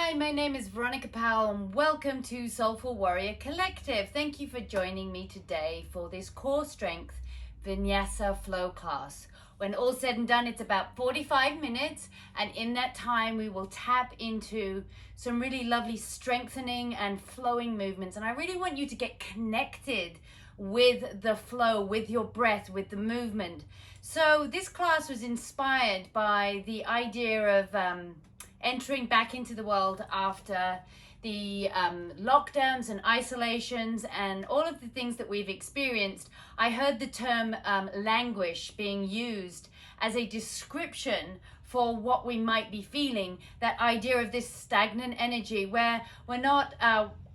Hi, my name is Veronica Powell and welcome to Soulful Warrior Collective. Thank you for joining me today for this core strength vinyasa flow class. When all said and done, it's about 45 minutes, and in that time we will tap into some really lovely strengthening and flowing movements. And I really want you to get connected with the flow, with your breath, with the movement. So this class was inspired by the idea of entering back into the world after the lockdowns and isolations and all of the things that we've experienced. I heard the term languish being used as a description for what we might be feeling, that idea of this stagnant energy where we're not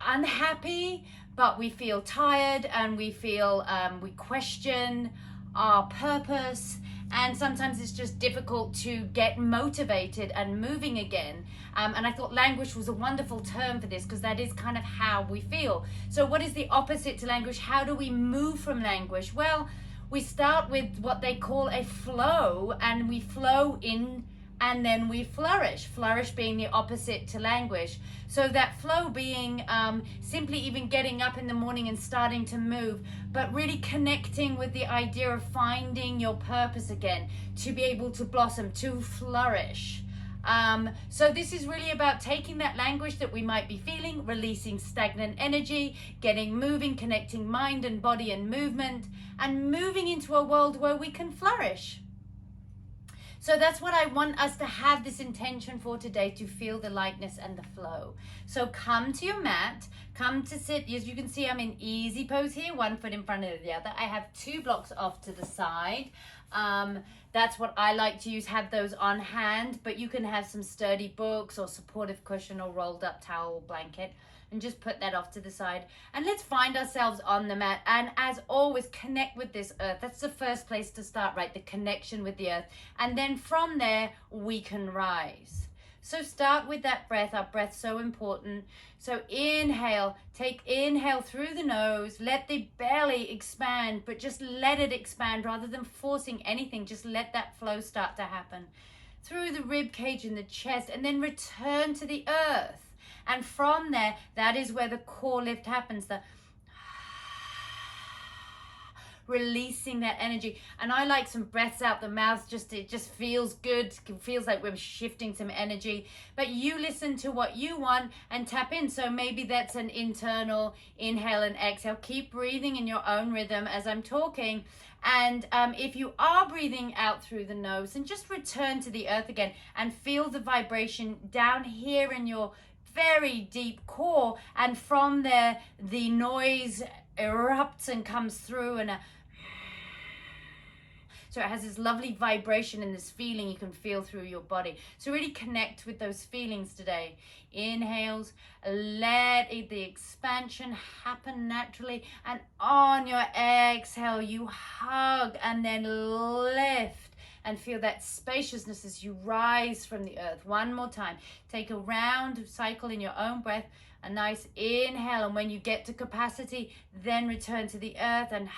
unhappy, but we feel tired and we feel we question our purpose, and sometimes it's just difficult to get motivated and moving again. And I thought languish was a wonderful term for this because that is kind of how we feel. So what is the opposite to languish? How do we move from languish? Well, we start with what they call a flow, and we flow in and then we flourish. Flourish being the opposite to languish. So that flow being simply even getting up in the morning and starting to move, but really connecting with the idea of finding your purpose again, to be able to blossom, to flourish. So this is really about taking that language that we might be feeling, releasing stagnant energy, getting moving, connecting mind and body and movement, and moving into a world where we can flourish. So that's what I want us to have this intention for today, to feel the lightness and the flow. So come to your mat, come to sit. As you can see, I'm in easy pose here, one foot in front of the other. I have 2 blocks off to the side. That's what I like to use, have those on hand, but you can have some sturdy books or supportive cushion or rolled up towel or blanket, and just put that off to the side. And let's find ourselves on the mat. And as always, connect with this earth. That's the first place to start, right? The connection with the earth. And then from there, we can rise. So start with that breath. Our breath's so important. So inhale through the nose. Let the belly expand, but just let it expand rather than forcing anything. Just let that flow start to happen through the rib cage and the chest, and then return to the earth. And from there, that is where the core lift happens, the releasing that energy. And I like some breaths out the mouth, it just feels good. It feels like we're shifting some energy. But you listen to what you want and tap in. So maybe that's an internal inhale and exhale. Keep breathing in your own rhythm as I'm talking. And if you are breathing out through the nose, then just return to the earth again and feel the vibration down here in your very deep core, and from there the noise erupts and comes through, and so it has this lovely vibration and this feeling you can feel through your body. So really connect with those feelings today. Inhales, let the expansion happen naturally, and on your exhale you hug and then lift. And feel that spaciousness as you rise from the earth. One more time. Take a round cycle in your own breath. A nice inhale. And when you get to capacity, then return to the earth and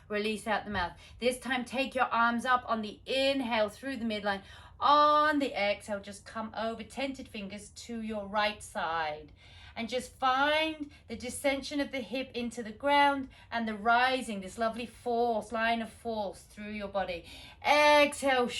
release out the mouth. This time, take your arms up on the inhale through the midline. On the exhale, just come over tented fingers to your right side. And just find the descension of the hip into the ground and the rising, this lovely force, line of force through your body. Exhale,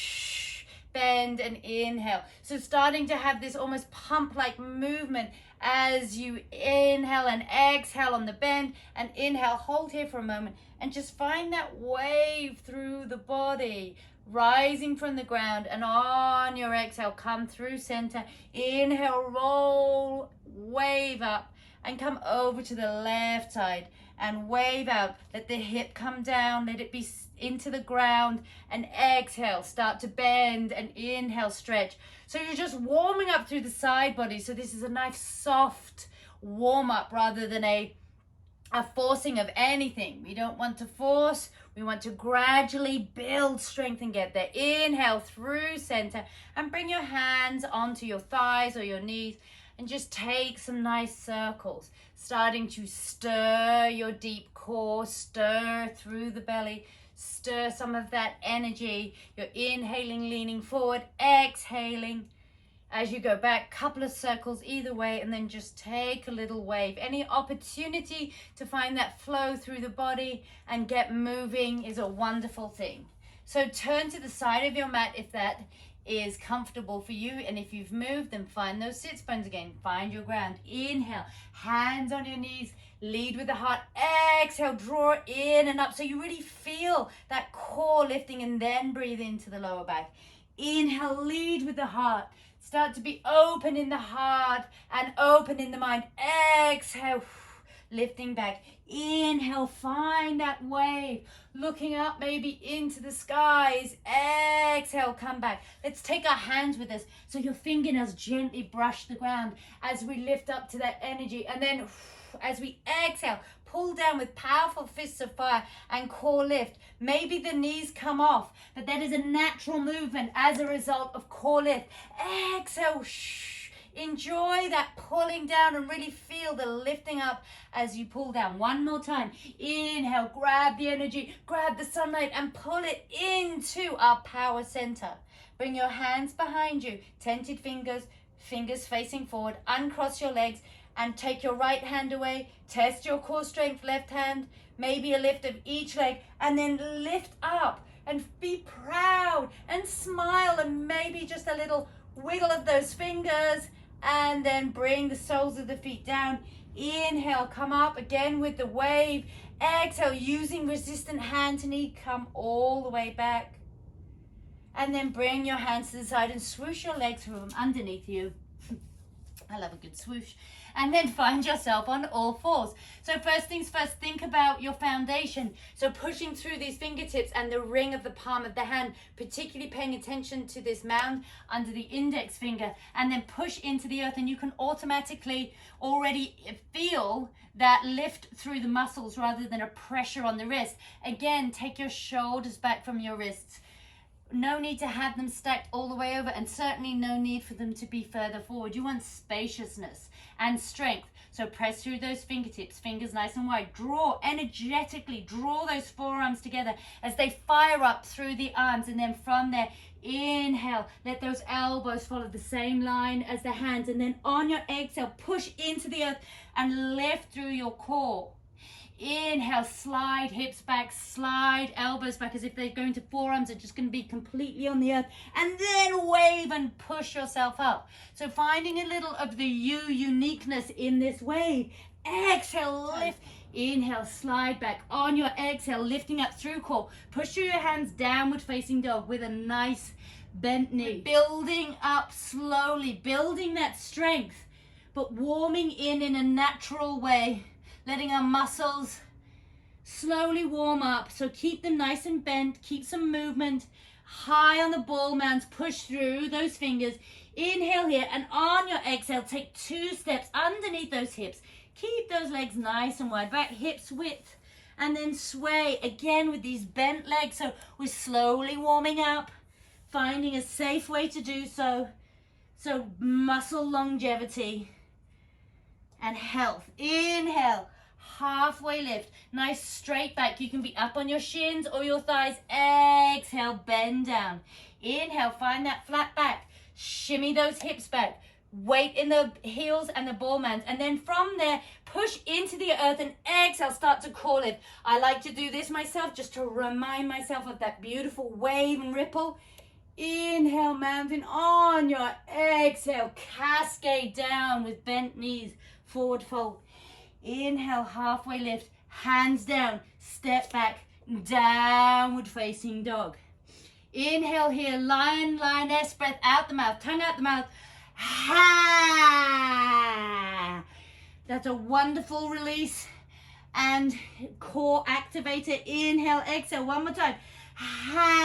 bend and inhale. So starting to have this almost pump-like movement as you inhale and exhale on the bend, and inhale, hold here for a moment, and just find that wave through the body, rising from the ground. And on your exhale, come through center. Inhale, roll, wave up, and come over to the left side and wave out. Let the hip come down, let it be into the ground, and exhale, start to bend, and inhale, stretch. So you're just warming up through the side body. So this is a nice soft warm up rather than a forcing of anything. We don't want to force. We want to gradually build strength and get there. Inhale through center and bring your hands onto your thighs or your knees, and just take some nice circles, starting to stir your deep core, stir through the belly, stir some of that energy. You're inhaling, leaning forward, exhaling, as you go back, couple of circles either way, and then just take a little wave. Any opportunity to find that flow through the body and get moving is a wonderful thing. So turn to the side of your mat if that is comfortable for you, and if you've moved, then find those sits bones again. Find your ground. Inhale, hands on your knees, lead with the heart. Exhale, draw in and up so you really feel that core lifting, and then breathe into the lower back. Inhale, lead with the heart. Start to be open in the heart and open in the mind. Exhale, lifting back. Inhale, find that wave. Looking up maybe into the skies. Exhale, come back. Let's take our hands with us so your fingernails gently brush the ground as we lift up to that energy. And then as we exhale, pull down with powerful fists of fire and core lift. Maybe the knees come off, but that is a natural movement as a result of core lift. Exhale, enjoy that pulling down and really feel the lifting up as you pull down. One more time. Inhale, grab the energy, grab the sunlight and pull it into our power center. Bring your hands behind you, tented fingers, fingers facing forward. Uncross your legs and take your right hand away. Test your core strength, left hand, maybe a lift of each leg, and then lift up and be proud and smile, and maybe just a little wiggle of those fingers, and then bring the soles of the feet down. Inhale, come up again with the wave. Exhale, using resistant hand to knee, come all the way back. And then bring your hands to the side and swoosh your legs from underneath you. I love a good swoosh. And then find yourself on all fours. So first things first, think about your foundation. So pushing through these fingertips and the ring of the palm of the hand, particularly paying attention to this mound under the index finger, and then push into the earth, and you can automatically already feel that lift through the muscles rather than a pressure on the wrist. Again, take your shoulders back from your wrists. No need to have them stacked all the way over, and certainly no need for them to be further forward. You want spaciousness and strength. So press through those fingertips, fingers nice and wide. Draw energetically, draw those forearms together as they fire up through the arms, and then from there, inhale, let those elbows follow the same line as the hands, and then on your exhale, push into the earth and lift through your core. Inhale, slide hips back, slide elbows back as if they're going to forearms are just going to be completely on the earth, and then wave and push yourself up. So finding a little of the uniqueness in this wave. Exhale, lift. Inhale, slide back. On your exhale, lifting up through core. Push through your hands, downward facing dog with a nice bent knee. Building up slowly, building that strength, but warming in a natural way. Letting our muscles slowly warm up. So keep them nice and bent. Keep some movement. High on the ball mounds. Push through those fingers. Inhale here. And on your exhale, take 2 steps underneath those hips. Keep those legs nice and wide. Back hips width. And then sway again with these bent legs. So we're slowly warming up. Finding a safe way to do so. So muscle longevity and health. Inhale, halfway lift, nice straight back. You can be up on your shins or your thighs. Exhale, bend down. Inhale, find that flat back. Shimmy those hips back. Weight in the heels and the ball mounds. And then from there, push into the earth and exhale, start to core lift. I like to do this myself just to remind myself of that beautiful wave and ripple. Inhale, mountain. On your exhale, cascade down with bent knees. Forward fold. Inhale, halfway lift, hands down, step back, downward facing dog. Inhale here, lion, lioness, breath out the mouth, tongue out the mouth. Ha! That's a wonderful release and core activator. Inhale, exhale, one more time. Ha!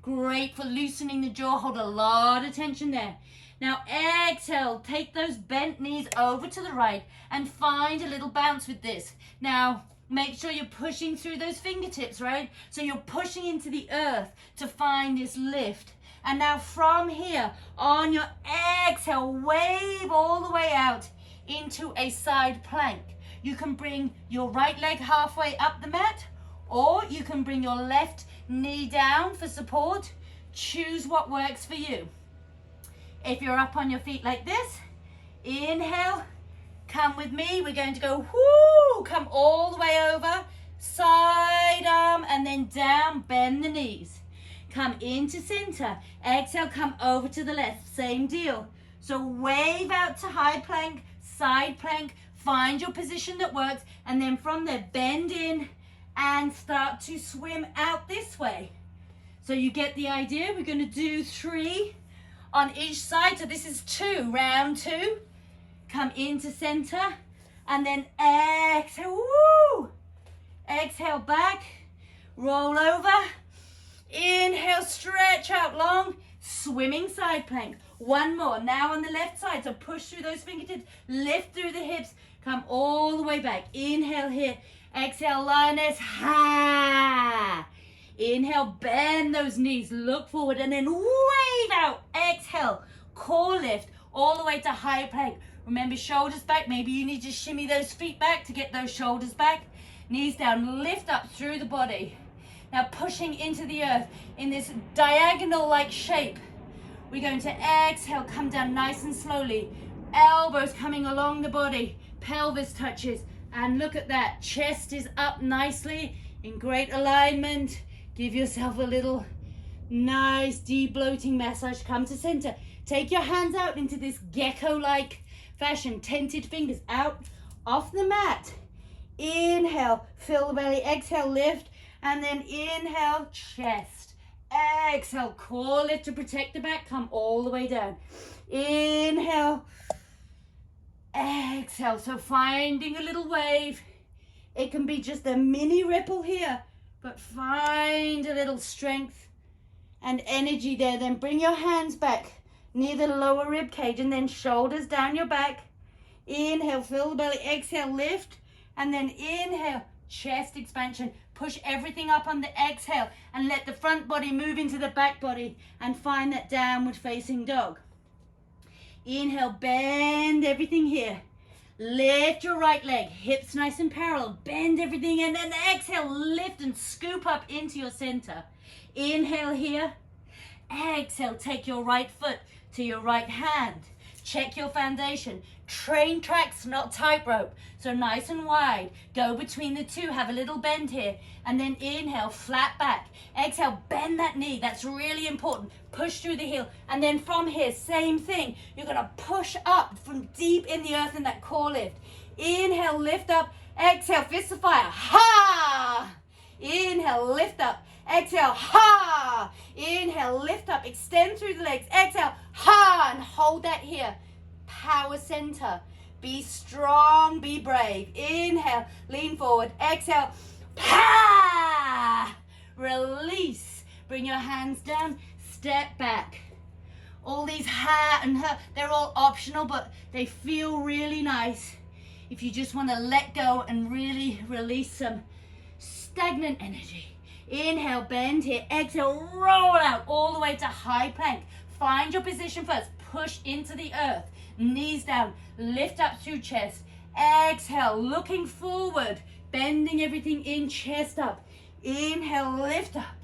Great for loosening the jaw, hold a lot of tension there. Now exhale, take those bent knees over to the right and find a little bounce with this. Now make sure you're pushing through those fingertips, right? So you're pushing into the earth to find this lift. And now from here, on your exhale, wave all the way out into a side plank. You can bring your right leg halfway up the mat, or you can bring your left knee down for support. Choose what works for you. If you're up on your feet like this, inhale, come with me. We're going to go, whoo, come all the way over, side arm, and then down, bend the knees. Come into center. Exhale, come over to the left. Same deal. So wave out to high plank, side plank, find your position that works, and then from there, bend in and start to swim out this way. So you get the idea. We're going to do 3 on each side. So this is 2, round 2. Come into center and then exhale. Woo! Exhale back, roll over. Inhale, stretch out long, swimming side plank. 1 more. Now on the left side. So push through those fingertips, lift through the hips, come all the way back. Inhale here. Exhale, lioness. Ha! Inhale, bend those knees, look forward, and then wave out. Exhale, core lift, all the way to high plank. Remember, shoulders back. Maybe you need to shimmy those feet back to get those shoulders back. Knees down, lift up through the body. Now pushing into the earth in this diagonal-like shape. We're going to exhale, come down nice and slowly. Elbows coming along the body, pelvis touches, and look at that. Chest is up nicely, in great alignment. Give yourself a little nice de-bloating massage. Come to center. Take your hands out into this gecko-like fashion. Tented fingers out off the mat. Inhale, fill the belly. Exhale, lift. And then inhale, chest. Exhale, core lift to protect the back. Come all the way down. Inhale. Exhale. So finding a little wave. It can be just a mini ripple here, but find a little strength and energy there. Then bring your hands back near the lower rib cage and then shoulders down your back. Inhale, fill the belly. Exhale, lift. And then inhale, chest expansion. Push everything up on the exhale and let the front body move into the back body and find that downward facing dog. Inhale, bend everything here. Lift your right leg, hips nice and parallel. Bend everything and then exhale, lift and scoop up into your center. Inhale here. Exhale, take your right foot to your right hand. Check your foundation. Train tracks, not tightrope. So nice and wide. Go between the two. Have a little bend here. And then inhale, flat back. Exhale, bend that knee. That's really important. Push through the heel. And then from here, same thing. You're going to push up from deep in the earth in that core lift. Inhale, lift up. Exhale, fist of fire. Ha! Inhale, lift up. Exhale, ha! Inhale, lift up. Extend through the legs. Exhale, ha! And hold that here. Power center. Be strong, be brave. Inhale, lean forward. Exhale, pa! Release. Bring your hands down. Step back. All these ha and her, they're all optional, but they feel really nice. If you just want to let go and really release some stagnant energy. Inhale, bend here. Exhale, roll out all the way to high plank. Find your position first. Push into the earth. Knees down. Lift up through chest. Exhale, looking forward. Bending everything in, chest up. Inhale, lift up.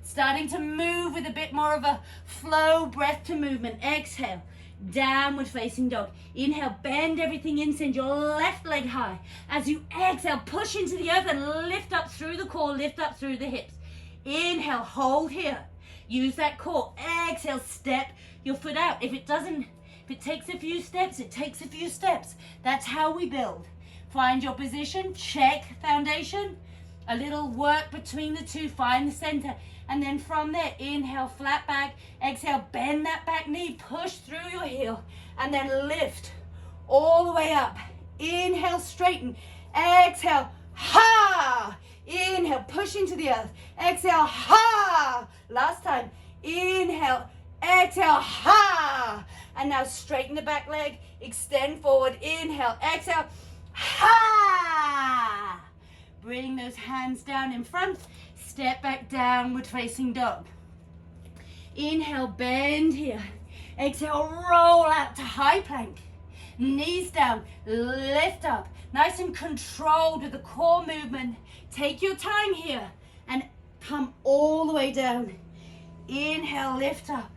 Starting to move with a bit more of a flow, breath to movement. Exhale, downward facing dog. Inhale, bend everything in, send your left leg high. As you exhale, push into the earth and lift up through the core, lift up through the hips. Inhale, hold here. Use that core. Exhale, step your foot out. If it takes a few steps, it takes a few steps. That's how we build. Find your position, check foundation. A little work between the two, find the center. And then from there, inhale, flat back. Exhale, bend that back knee, push through your heel. And then lift all the way up. Inhale, straighten. Exhale, ha! Inhale, push into the earth. Exhale, ha! Last time. Inhale, exhale, ha! And now straighten the back leg. Extend forward. Inhale, exhale, ha! Bring those hands down in front. Step back, downward facing dog. Inhale, bend here. Exhale, roll out to high plank. Knees down, lift up. Nice and controlled with the core movement. Take your time here and come all the way down. Inhale, lift up.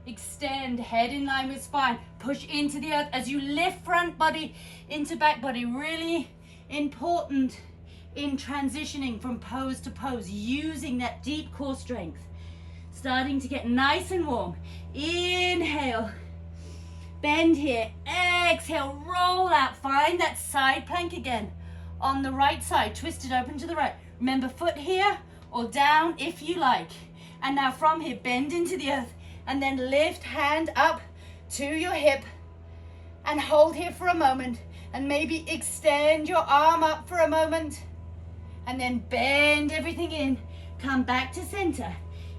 Extend, head in line with spine. Push into the earth as you lift front body into back body. Really important in transitioning from pose to pose, using that deep core strength. Starting to get nice and warm. Inhale, bend here. Exhale, roll out. Find that side plank again. On the right side, twist it open to the right. Remember, foot here or down if you like. And now from here, bend into the earth and then lift hand up to your hip and hold here for a moment and maybe extend your arm up for a moment and then bend everything in. Come back to center.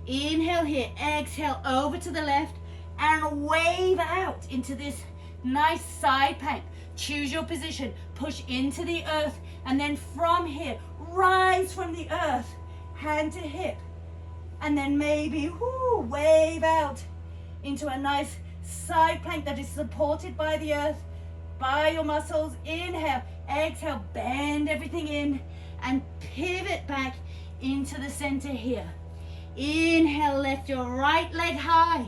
Inhale here, exhale over to the left and wave out into this nice side plank. Choose your position, push into the earth, and then from here, rise from the earth, hand to hip, and then maybe wave out into a nice side plank that is supported by the earth, by your muscles. Inhale, exhale, bend everything in, and pivot back into the center here. Inhale, lift your right leg high.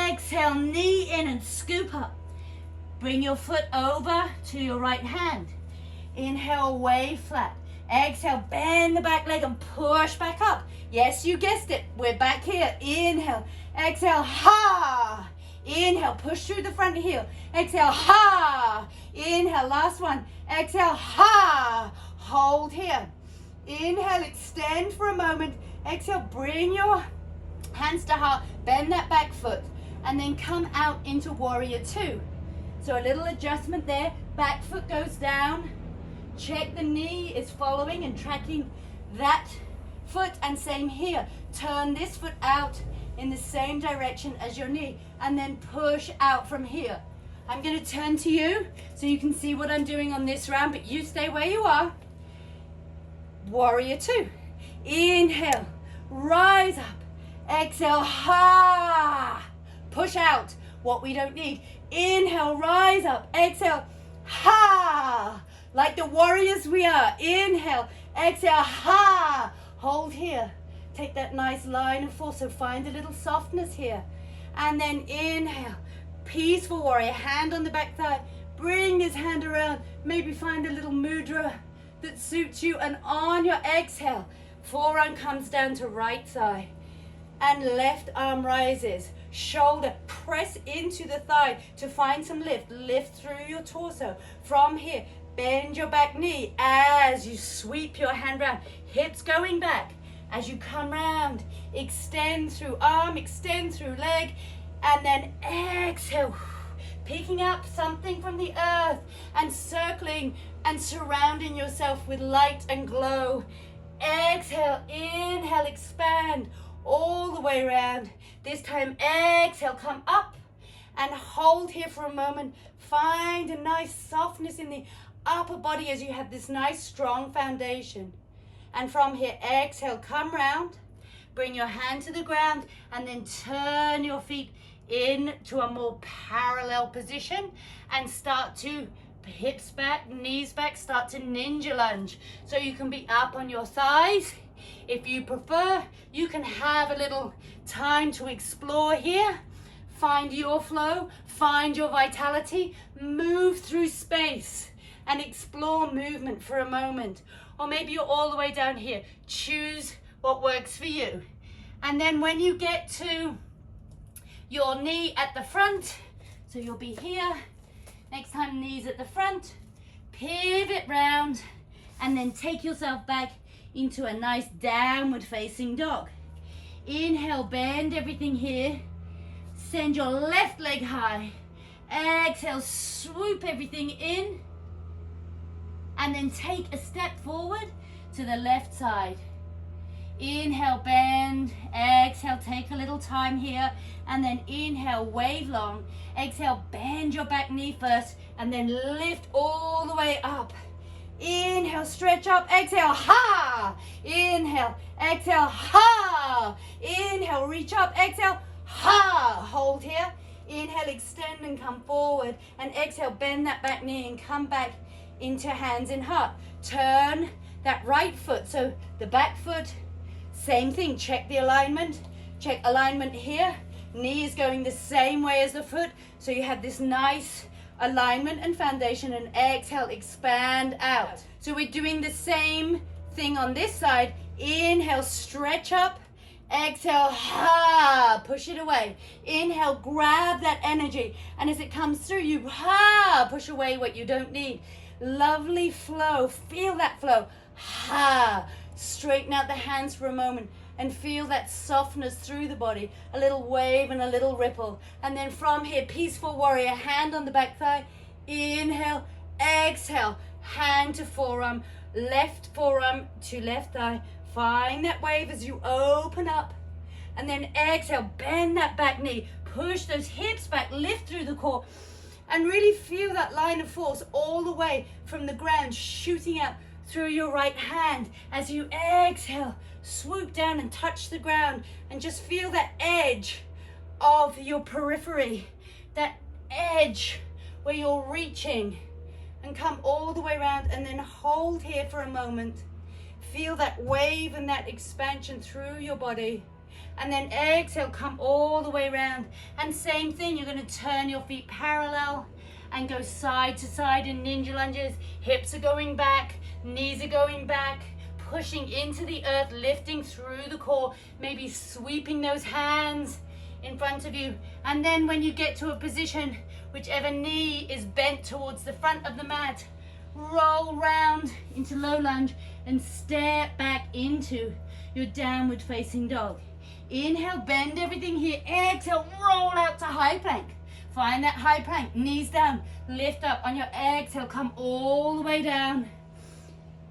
Exhale, knee in and scoop up. Bring your foot over to your right hand. Inhale, wave flat. Exhale, bend the back leg and push back up. Yes, you guessed it. We're back here. Inhale, exhale, ha. Inhale, push through the front heel. Exhale, ha. Inhale, last one. Exhale, ha. Hold here. Inhale, extend for a moment. Exhale, bring your hands to heart. Bend that back foot. And then come out into warrior two. So a little adjustment there. Back foot goes down. Check the knee is following and tracking that foot, and same here. Turn this foot out in the same direction as your knee and then push out from here. I'm going to turn to you so you can see what I'm doing on this round, but you stay where you are. Warrior two. Inhale, rise up. Exhale, ha. Push out what we don't need. Inhale, rise up. Exhale, ha. Like the warriors we are. Inhale, exhale, ha. Hold here. Take that nice line of force. So find a little softness here. And then inhale. Peaceful warrior. Hand on the back thigh. Bring this hand around. Maybe find a little mudra that suits you. And on your exhale, forearm comes down to right side. And left arm rises. Shoulder, press into the thigh to find some lift. Lift through your torso. From here, bend your back knee as you sweep your hand round. Hips going back. As you come round, extend through arm, extend through leg, and then exhale. Picking up something from the earth and circling and surrounding yourself with light and glow. Exhale, inhale, expand all the way around. This time, exhale, come up and hold here for a moment. Find a nice softness in the upper body as you have this nice strong foundation. And from here, exhale, come round. Bring your hand to the ground and then turn your feet into a more parallel position and start to hips back, knees back, start to ninja lunge. So you can be up on your thighs. If you prefer, you can have a little time to explore here. Find your flow, find your vitality, move through space and explore movement for a moment. Or maybe you're all the way down here. Choose what works for you. And then when you get to your knee at the front, so you'll be here. Next time, knees at the front, pivot round, and then take yourself back into a nice downward facing dog. Inhale, bend everything here. Send your left leg high. Exhale, swoop everything in. And then take a step forward to the left side. Inhale, bend. Exhale, take a little time here. And then inhale, wave long. Exhale, bend your back knee first. And then lift all the way up. Inhale, stretch up. Exhale, ha. Inhale, exhale, ha. Inhale, reach up. Exhale, ha. Hold here. Inhale, extend and come forward. And exhale, bend that back knee and come back into hands in heart. Turn that right foot. So the back foot, same thing. Check the alignment. Check alignment here. Knee is going the same way as the foot. So you have this nice alignment and foundation, and exhale, expand out. So we're doing the same thing on this side. Inhale, stretch up. Exhale, ha, push it away. Inhale, grab that energy. And as it comes through you, ha, push away what you don't need. Lovely flow. Feel that flow. Ha. Straighten out the hands for a moment and feel that softness through the body. A little wave and a little ripple. And then from here, peaceful warrior, hand on the back thigh. Inhale, exhale, hand to forearm, left forearm to left thigh. Find that wave as you open up. And then exhale, bend that back knee. Push those hips back, lift through the core. And really feel that line of force all the way from the ground, shooting out through your right hand. As you exhale, swoop down and touch the ground. And just feel that edge of your periphery. That edge where you're reaching. And come all the way around and then hold here for a moment. Feel that wave and that expansion through your body. And then exhale, come all the way around. And same thing, you're going to turn your feet parallel and go side to side in ninja lunges. Hips are going back, knees are going back, pushing into the earth, lifting through the core, maybe sweeping those hands in front of you. And then when you get to a position, whichever knee is bent towards the front of the mat, roll round into low lunge and step back into your downward facing dog. Inhale, bend everything here. Exhale, roll out to high plank. Find that high plank, knees down, lift up. On your exhale, come all the way down.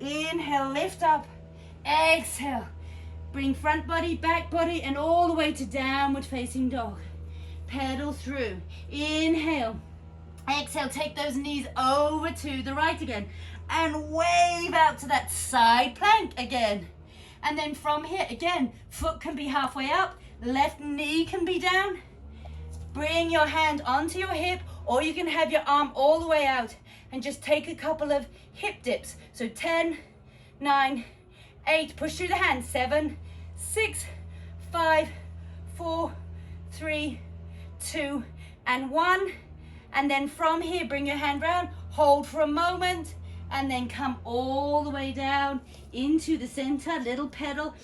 Inhale, lift up. Exhale, bring front body, back body, and all the way to downward facing dog. Pedal through. Inhale. Exhale, take those knees over to the right again and wave out to that side plank again. And then from here, again, foot can be halfway up, left knee can be down. Bring your hand onto your hip, or you can have your arm all the way out and just take a couple of hip dips. So 10, 9, 8, push through the hands, 7, 6, 5, 4, 3, 2, and 1. And then from here, bring your hand round, hold for a moment, and then come all the way down into the center, little pedal.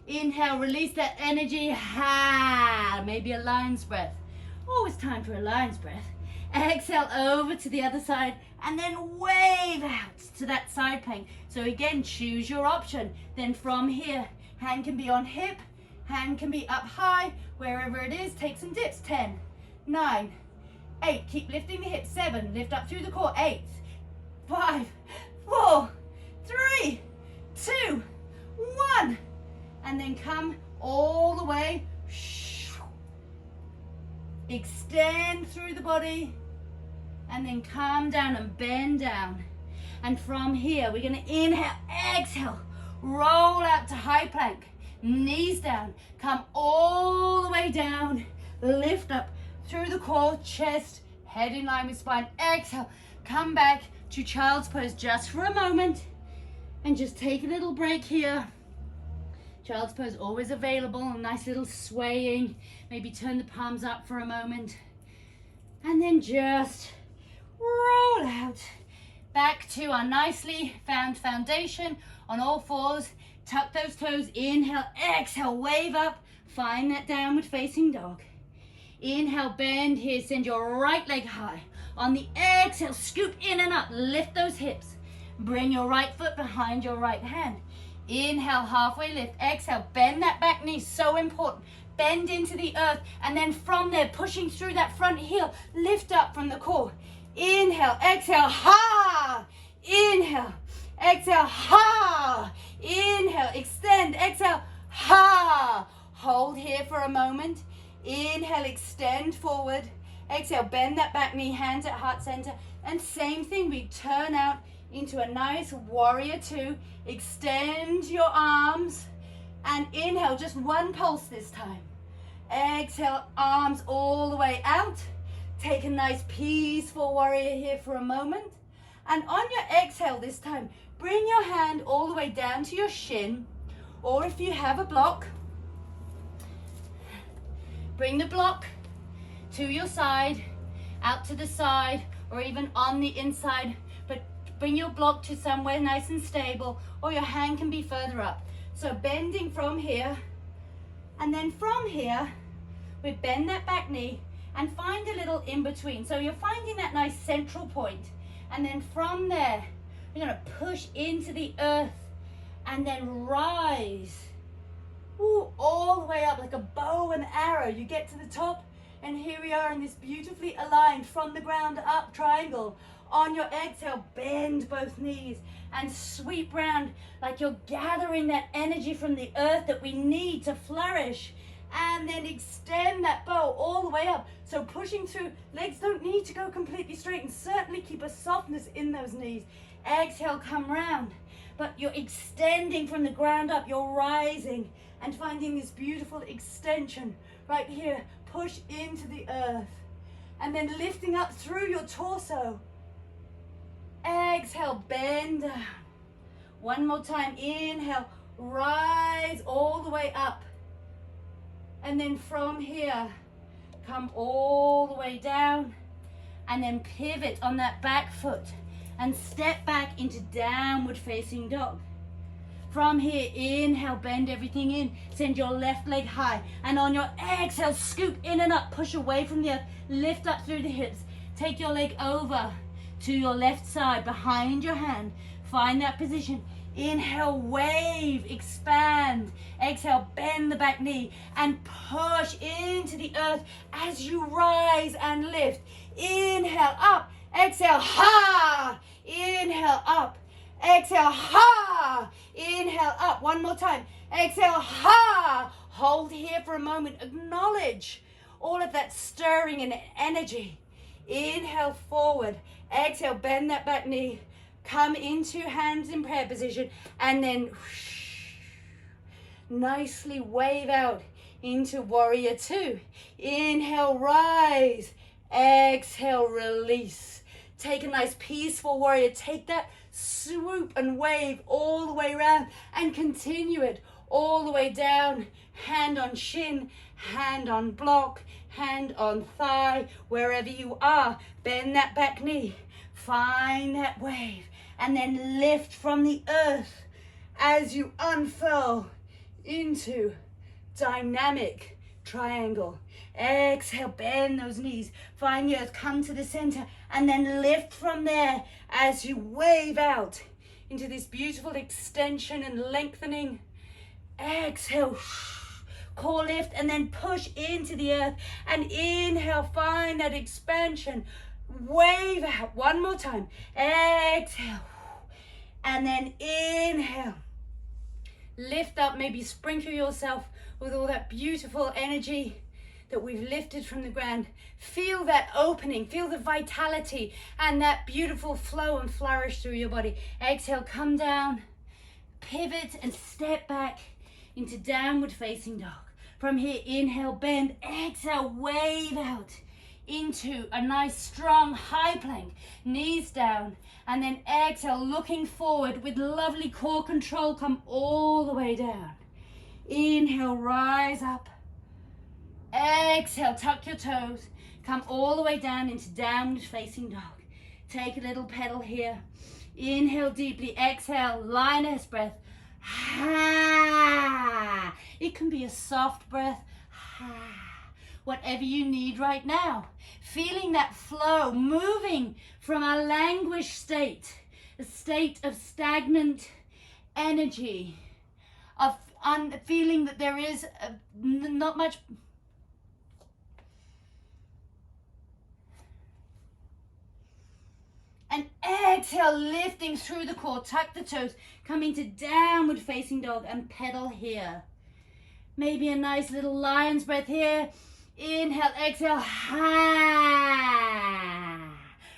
Inhale, release that energy. Ha! Maybe a lion's breath. Always time for a lion's breath. Exhale over to the other side, and then wave out to that side plank. So again, choose your option. Then from here, hand can be on hip, hand can be up high, wherever it is, take some dips. 10, 9, 8, keep lifting the hips. 7, lift up through the core. 8, 5, 4, 3, 2, 1. And then come all the way. Extend through the body. And then come down and bend down. And from here, we're going to inhale, exhale, roll out to high plank. Knees down. Come all the way down. Lift up through the core, chest, head in line with spine. Exhale, come back to child's pose just for a moment. And just take a little break here. Child's pose always available. A nice little swaying. Maybe turn the palms up for a moment. And then just roll out. Back to our nicely found foundation on all fours. Tuck those toes. Inhale, exhale, wave up. Find that downward facing dog. Inhale, bend here. Send your right leg high. On the exhale, scoop in and up. Lift those hips. Bring your right foot behind your right hand. Inhale, halfway lift. Exhale, bend that back knee. So important. Bend into the earth. And then from there, pushing through that front heel, lift up from the core. Inhale, exhale, ha! Inhale, exhale, ha! Inhale, extend, exhale, ha! Hold here for a moment. Inhale, extend forward. Exhale, bend that back knee, hands at heart center. And same thing, we turn out into a nice warrior two. Extend your arms. And inhale, just one pulse this time. Exhale, arms all the way out. Take a nice peaceful warrior here for a moment. And on your exhale this time, bring your hand all the way down to your shin. Or if you have a block, Bring the block to your side, out to the side, or even on the inside, but bring your block to somewhere nice and stable, or your hand can be further up. So bending from here, and then from here, we bend that back knee and find a little in between. So you're finding that nice central point, and then from there, you're gonna push into the earth and then rise. Ooh, all the way up like a bow and arrow. You get to the top, and here we are in this beautifully aligned from the ground up triangle. On your exhale, bend both knees and sweep round like you're gathering that energy from the earth that we need to flourish. And then extend that bow all the way up. So pushing through, legs don't need to go completely straight, and certainly keep a softness in those knees. Exhale, come round. But you're extending from the ground up, you're rising and finding this beautiful extension right here. Push into the earth and then lifting up through your torso. Exhale, bend down. One more time, inhale, rise all the way up. And then from here, come all the way down and then pivot on that back foot and step back into downward facing dog. From here, inhale, bend everything in. Send your left leg high. And on your exhale, scoop in and up. Push away from the earth. Lift up through the hips. Take your leg over to your left side, behind your hand. Find that position. Inhale, wave, expand. Exhale, bend the back knee and push into the earth as you rise and lift. Inhale, up. Exhale, ha. Inhale, up. Exhale, ha. Inhale, up. One more time. Exhale, ha. Hold here for a moment. Acknowledge all of that stirring and energy. Inhale, forward. Exhale, bend that back knee. Come into hands in prayer position, and then nicely wave out into warrior two. Inhale, rise. Exhale, release. Take a nice peaceful warrior. Take that swoop and wave all the way around and continue it all the way down. Hand on shin, hand on block, hand on thigh, wherever you are. Bend that back knee. Find that wave and then lift from the earth as you unfurl into dynamic triangle. Exhale, bend those knees. Find the earth, come to the center, and then lift from there as you wave out into this beautiful extension and lengthening. Exhale, core lift, and then push into the earth. And inhale, find that expansion. Wave out one more time. Exhale, and then inhale. Lift up, maybe sprinkle yourself with all that beautiful energy that we've lifted from the ground. Feel that opening, feel the vitality and that beautiful flow and flourish through your body. Exhale, come down, pivot and step back into downward facing dog. From here, inhale, bend. Exhale, wave out into a nice strong high plank, knees down, and then exhale, looking forward with lovely core control. Come all the way down. Inhale, rise up. Exhale, tuck your toes. Come all the way down into downward facing dog. Take a little pedal here. Inhale deeply. Exhale, lioness breath. Ha. It can be a soft breath. Ha. Whatever you need right now. Feeling that flow, moving from a languish state, a state of stagnant energy, of feeling that there is not much. And exhale, lifting through the core, tuck the toes, come into downward facing dog and pedal here. Maybe a nice little lion's breath here. Inhale, exhale, ha.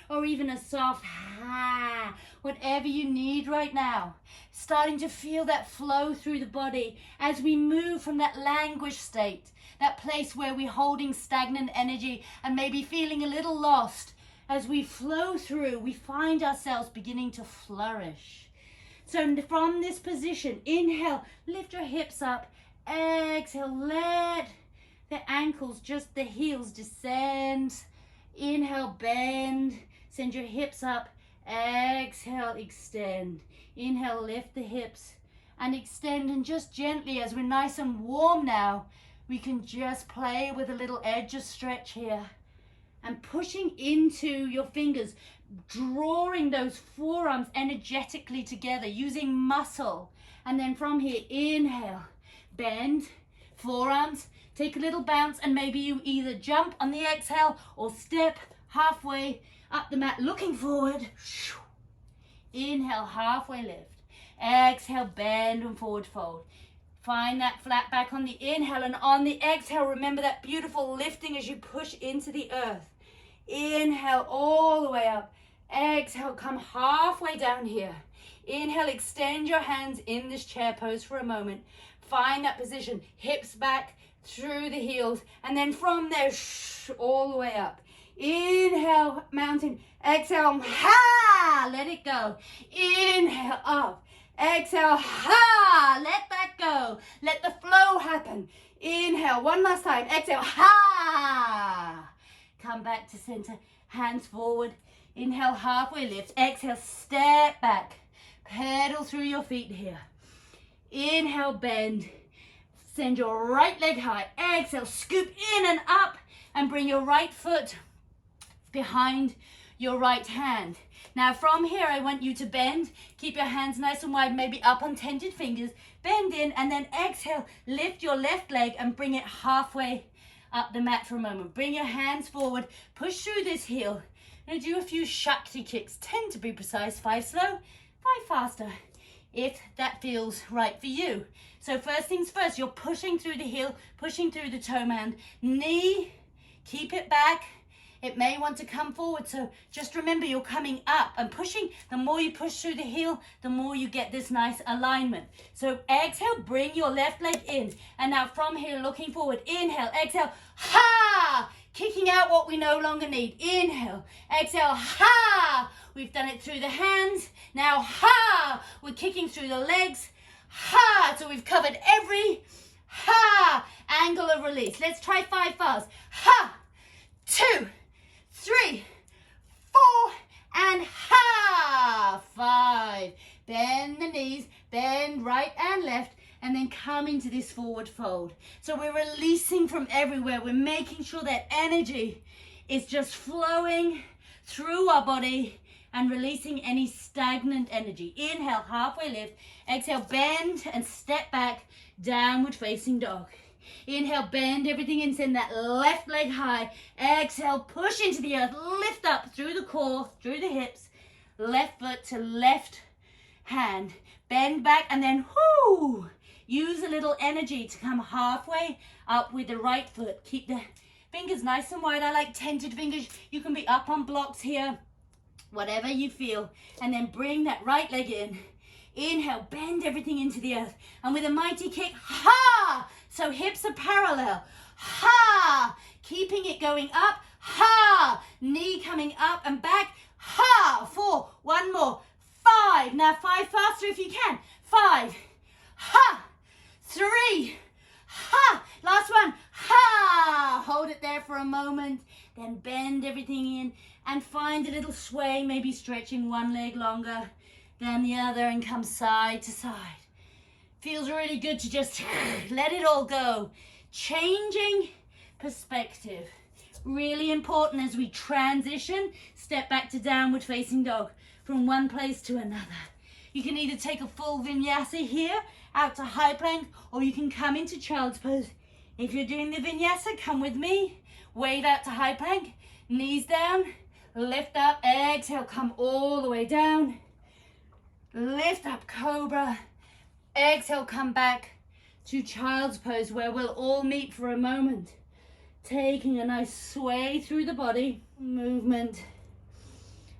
Or even a soft ha. Whatever you need right now. Starting to feel that flow through the body as we move from that languish state, that place where we're holding stagnant energy and maybe feeling a little lost. As we flow through, we find ourselves beginning to flourish. So from this position, inhale, lift your hips up. Exhale, let the ankles, just the heels descend. Inhale, bend. Send your hips up. Exhale, extend. Inhale, lift the hips and extend. And just gently, as we're nice and warm now, we can just play with a little edge of stretch here. And pushing into your fingers, drawing those forearms energetically together, using muscle. And then from here, inhale, bend, forearms, take a little bounce, and maybe you either jump on the exhale or step halfway up the mat, looking forward. Inhale, halfway lift. Exhale, bend and forward fold. Find that flat back on the inhale, and on the exhale, remember that beautiful lifting as you push into the earth. Inhale all the way up. Exhale, come halfway down here. Inhale, extend your hands in this chair pose for a moment. Find that position, hips back through the heels, and then from there, all the way up. Inhale, mountain. Exhale, ha, let it go. Inhale, up. Exhale, ha, let that go. Let the flow happen. Inhale, one last time. Exhale, ha. Come back to center, hands forward. Inhale, halfway lift. Exhale, step back. Pedal through your feet here. Inhale, bend. Send your right leg high. Exhale, scoop in and up, and bring your right foot behind your right hand. Now from here, I want you to bend. Keep your hands nice and wide, maybe up on tented fingers. Bend in, and then exhale, lift your left leg and bring it halfway up the mat for a moment. Bring your hands forward, push through this heel. I'm going to do a few Shakti kicks, 10 to be precise, 5 slow, 5 faster, if that feels right for you. So first things first, you're pushing through the heel, pushing through the toe man, knee, keep it back. It may want to come forward, so just remember you're coming up and pushing. The more you push through the heel, the more you get this nice alignment. So exhale, bring your left leg in. And now from here, looking forward, inhale, exhale, ha! Kicking out what we no longer need. Inhale, exhale, ha! We've done it through the hands. Now, ha! We're kicking through the legs. Ha! So we've covered every, ha! Angle of release. Let's try 5 fast. Ha! 2, 3, 4, and ha! 5. Bend the knees, bend right and left, and then come into this forward fold. So we're releasing from everywhere. We're making sure that energy is just flowing through our body and releasing any stagnant energy. Inhale, halfway lift. Exhale, bend and step back, downward facing dog. Inhale, bend everything in, send that left leg high. Exhale, push into the earth, lift up through the core, through the hips, left foot to left hand. Bend back and then, whoo, use a little energy to come halfway up with the right foot. Keep the fingers nice and wide. I like tented fingers. You can be up on blocks here, whatever you feel. And then bring that right leg in. Inhale, bend everything into the earth. And with a mighty kick, ha! So hips are parallel. Ha! Keeping it going up. Ha! Knee coming up and back. Ha! 4. One more. 5. Now 5 faster if you can. 5. Ha! 3. Ha! Last one. Ha! Hold it there for a moment. Then bend everything in and find a little sway, maybe stretching one leg longer than the other, and come side to side. Feels really good to just let it all go. Changing perspective. Really important as we transition, step back to downward facing dog from one place to another. You can either take a full vinyasa here, out to high plank, or you can come into child's pose. If you're doing the vinyasa, come with me. Wave out to high plank, knees down, lift up, exhale, come all the way down. Lift up, cobra. Exhale, come back to child's pose, where we'll all meet for a moment. Taking a nice sway through the body, movement.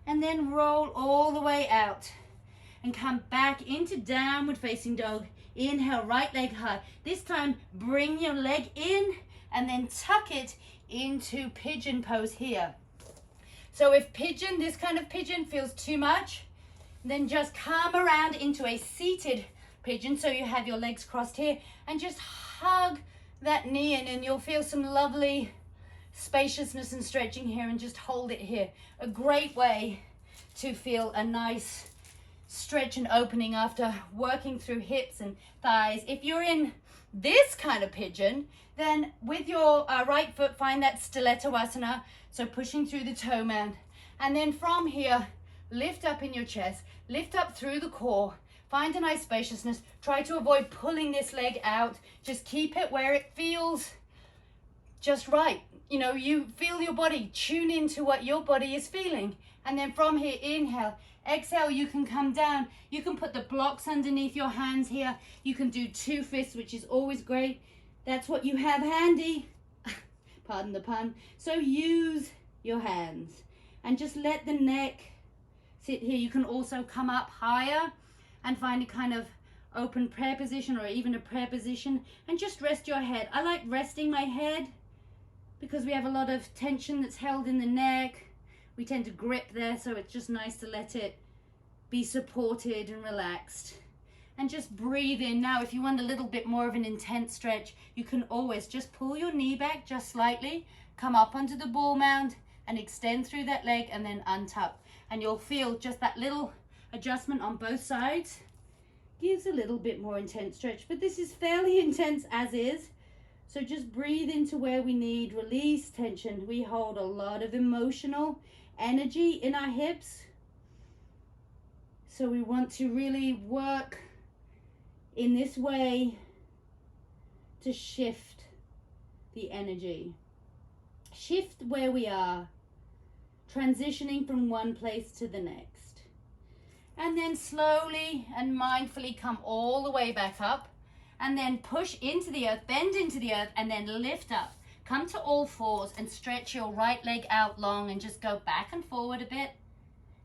And then roll all the way out. And come back into downward facing dog. Inhale, right leg high. This time, bring your leg in and then tuck it into pigeon pose here. So if pigeon, this kind of pigeon feels too much, then just come around into a seated pigeon. So you have your legs crossed here and just hug that knee in, and you'll feel some lovely spaciousness and stretching here, and just hold it here. A great way to feel a nice stretch and opening after working through hips and thighs. If you're in this kind of pigeon, then with your right foot, find that stilettoasana, so pushing through the toe mound, and then from here, lift up in your chest, lift up through the core, find a nice spaciousness. Try to avoid pulling this leg out. Just keep it where it feels just right. You know, you feel your body, tune into what your body is feeling. And then from here, inhale, exhale, you can come down. You can put the blocks underneath your hands here. You can do 2 fists, which is always great. That's what you have handy. Pardon the pun. So use your hands and just let the neck sit here. You can also come up higher and find a kind of open prayer position, or even a prayer position, and just rest your head. I like resting my head because we have a lot of tension that's held in the neck. We tend to grip there, so it's just nice to let it be supported and relaxed. And just breathe in. Now, if you want a little bit more of an intense stretch, you can always just pull your knee back just slightly, come up onto the ball mound and extend through that leg, and then untuck. And you'll feel just that little adjustment on both sides gives a little bit more intense stretch, but this is fairly intense as is. So just breathe into where we need, release tension. We hold a lot of emotional energy in our hips, so we want to really work in this way to shift the energy, shift where we are, transitioning from one place to the next. And then slowly and mindfully come all the way back up, and then push into the earth, bend into the earth, and then lift up. Come to all fours and stretch your right leg out long, and just go back and forward a bit.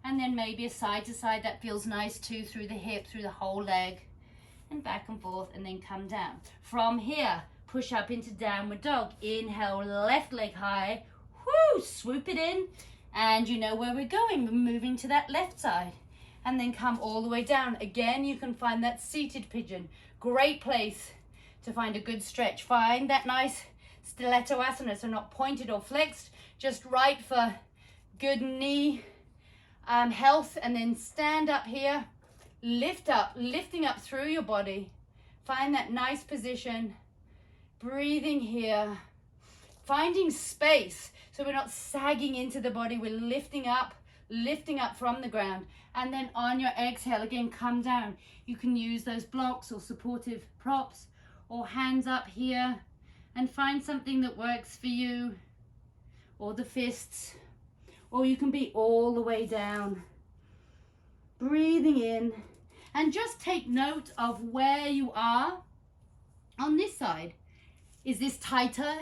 And then maybe a side to side. That feels nice too, through the hip, through the whole leg, and back and forth, and then come down. From here, push up into downward dog. Inhale, left leg high. Whoo, swoop it in. And you know where we're going. We're moving to that left side. And then come all the way down. Again, you can find that seated pigeon. Great place to find a good stretch. Find that nice stilettoasana, so not pointed or flexed, just right for good knee health. And then stand up here, lift up, lifting up through your body. Find that nice position, breathing here, finding space so we're not sagging into the body. We're lifting up from the ground. And then on your exhale, again, come down. You can use those blocks or supportive props, or hands up here, and find something that works for you, or the fists, or you can be all the way down. Breathing in, and just take note of where you are on this side. Is this tighter?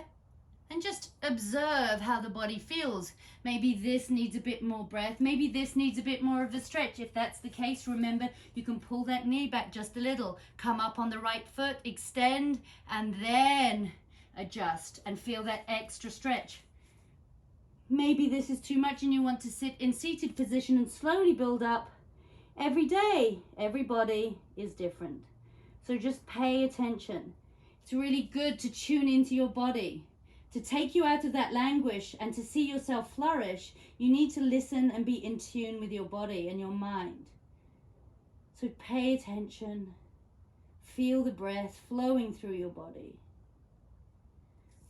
And just observe how the body feels. Maybe this needs a bit more breath. Maybe this needs a bit more of a stretch. If that's the case, remember, you can pull that knee back just a little. Come up on the right foot, extend, and then adjust and feel that extra stretch. Maybe this is too much and you want to sit in seated position and slowly build up. Every day, every body is different. So just pay attention. It's really good to tune into your body. To take you out of that languish and to see yourself flourish, you need to listen and be in tune with your body and your mind. So pay attention. Feel the breath flowing through your body.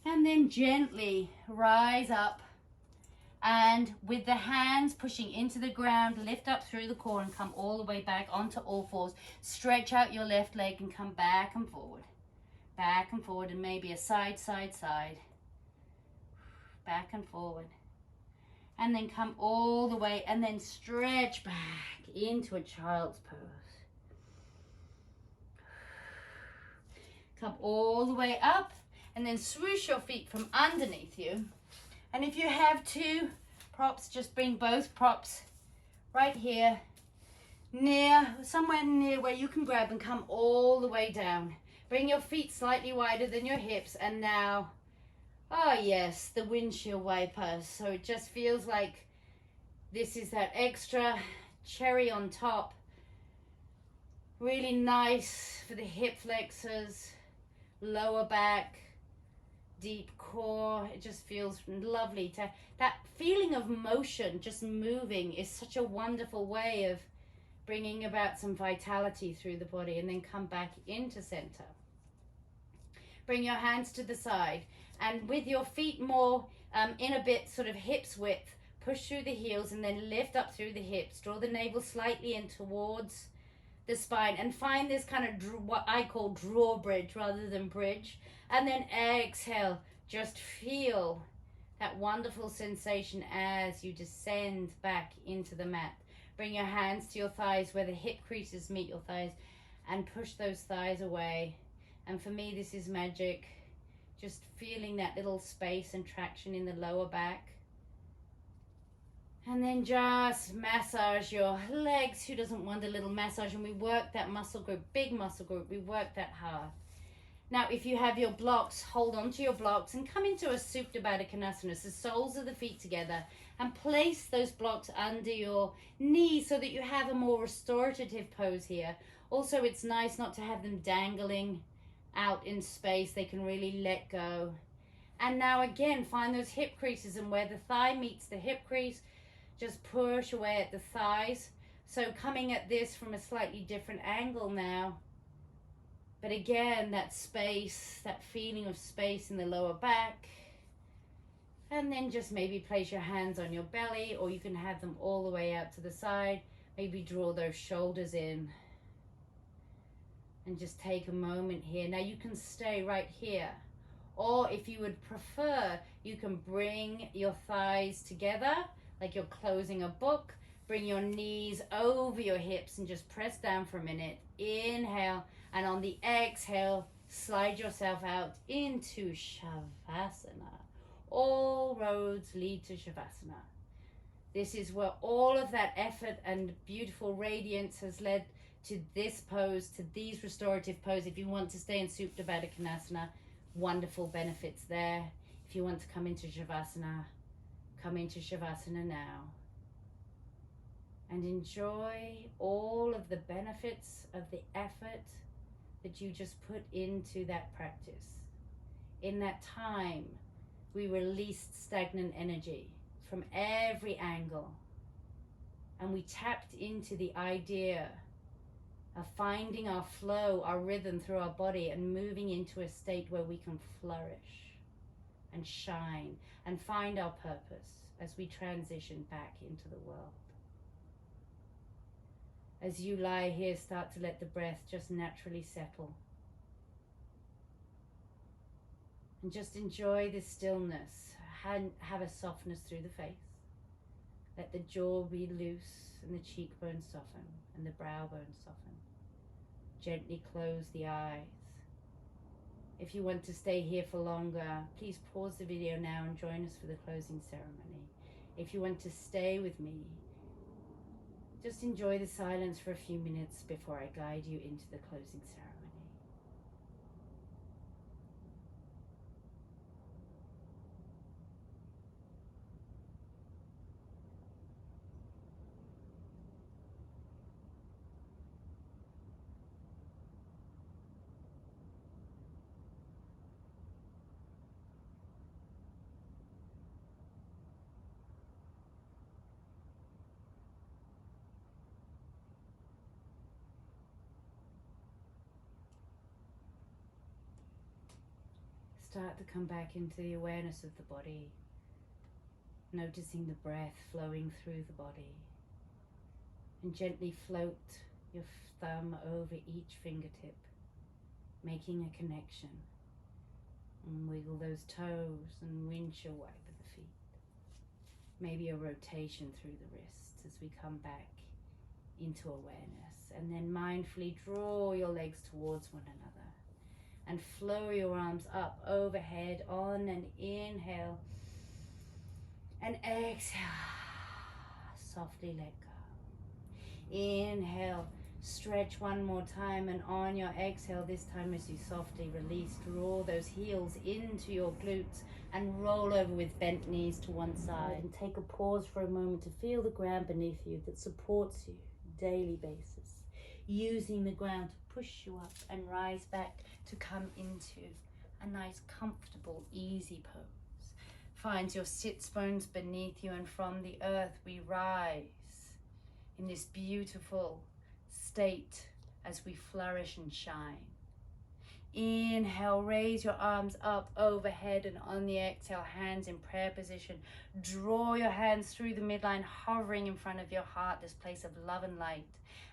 And then gently rise up, and with the hands pushing into the ground, lift up through the core and come all the way back onto all fours. Stretch out your left leg and come back and forward, and maybe a side, side, side. Back and forward, and then come all the way, and then stretch back into a child's pose. Come all the way up, and then swoosh your feet from underneath you. And if you have 2 props, just bring both props right here, somewhere near where you can grab, and come all the way down. Bring your feet slightly wider than your hips, and now, oh yes, the windshield wipers. So it just feels like this is that extra cherry on top. Really nice for the hip flexors, lower back, deep core. It just feels lovely. That feeling of motion, just moving, is such a wonderful way of bringing about some vitality through the body. And then come back into center. Bring your hands to the side, and with your feet more in a bit, sort of hips width, push through the heels and then lift up through the hips. Draw the navel slightly in towards the spine, and find this kind of what I call drawbridge rather than bridge. And then exhale, just feel that wonderful sensation as you descend back into the mat. Bring your hands to your thighs where the hip creases meet your thighs, and push those thighs away. And for me, this is magic. Just feeling that little space and traction in the lower back. And then just massage your legs. Who doesn't want a little massage? And we work that muscle group, big muscle group. We work that hard. Now, if you have your blocks, hold on to your blocks and come into a Supta Baddha Konasana. So soles of the feet together, and place those blocks under your knees so that you have a more restorative pose here. Also, it's nice not to have them dangling out in space. They can really let go. And now again, find those hip creases, and where the thigh meets the hip crease, just push away at the thighs. So coming at this from a slightly different angle now. But again, that space, that feeling of space in the lower back. And then just maybe place your hands on your belly, or you can have them all the way out to the side. Maybe draw those shoulders in. And just take a moment here. Now you can stay right here. Or if you would prefer, you can bring your thighs together like you're closing a book. Bring your knees over your hips and just press down for a minute. Inhale, and on the exhale, slide yourself out into Shavasana. All roads lead to Shavasana. This is where all of that effort and beautiful radiance has led to this pose, to these restorative poses. If you want to stay in Supta Baddha Konasana, wonderful benefits there. If you want to come into Shavasana, come into Shavasana now. And enjoy all of the benefits of the effort that you just put into that practice. In that time, we released stagnant energy from every angle. And we tapped into the idea of finding our flow, our rhythm through our body, and moving into a state where we can flourish and shine and find our purpose as we transition back into the world. As you lie here, start to let the breath just naturally settle. And just enjoy the stillness. Have a softness through the face. Let the jaw be loose and the cheekbones soften and the brow bones soften. Gently close the eyes. If you want to stay here for longer, please pause the video now and join us for the closing ceremony. If you want to stay with me, just enjoy the silence for a few minutes before I guide you into the closing ceremony. Start to come back into the awareness of the body, noticing the breath flowing through the body, and gently float your thumb over each fingertip, making a connection, and wiggle those toes and windshield wiper the feet. Maybe a rotation through the wrists as we come back into awareness, and then mindfully draw your legs towards one another. And flow your arms up overhead on an inhale. And exhale. Softly let go. Inhale. Stretch one more time. And on your exhale, this time as you softly release, draw those heels into your glutes and roll over with bent knees to one side. And take a pause for a moment to feel the ground beneath you that supports you on a daily basis. Using the ground to push you up and rise back to come into a nice, comfortable, easy pose. Find your sits bones beneath you, and from the earth we rise in this beautiful state as we flourish and shine. Inhale, raise your arms up overhead, and on the exhale, hands in prayer position. Draw your hands through the midline, hovering in front of your heart, this place of love and light.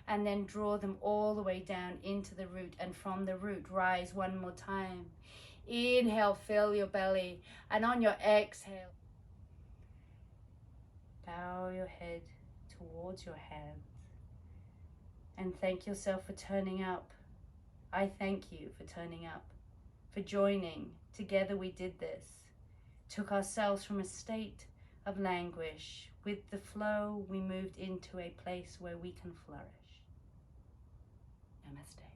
And then draw them all the way down into the root, and from the root, rise one more time. Inhale, fill your belly, and on your exhale, bow your head towards your hands. And thank yourself for turning up. I thank you for turning up, for joining. Together we did this. Took ourselves from a state of languish. With the flow, we moved into a place where we can flourish. Namaste.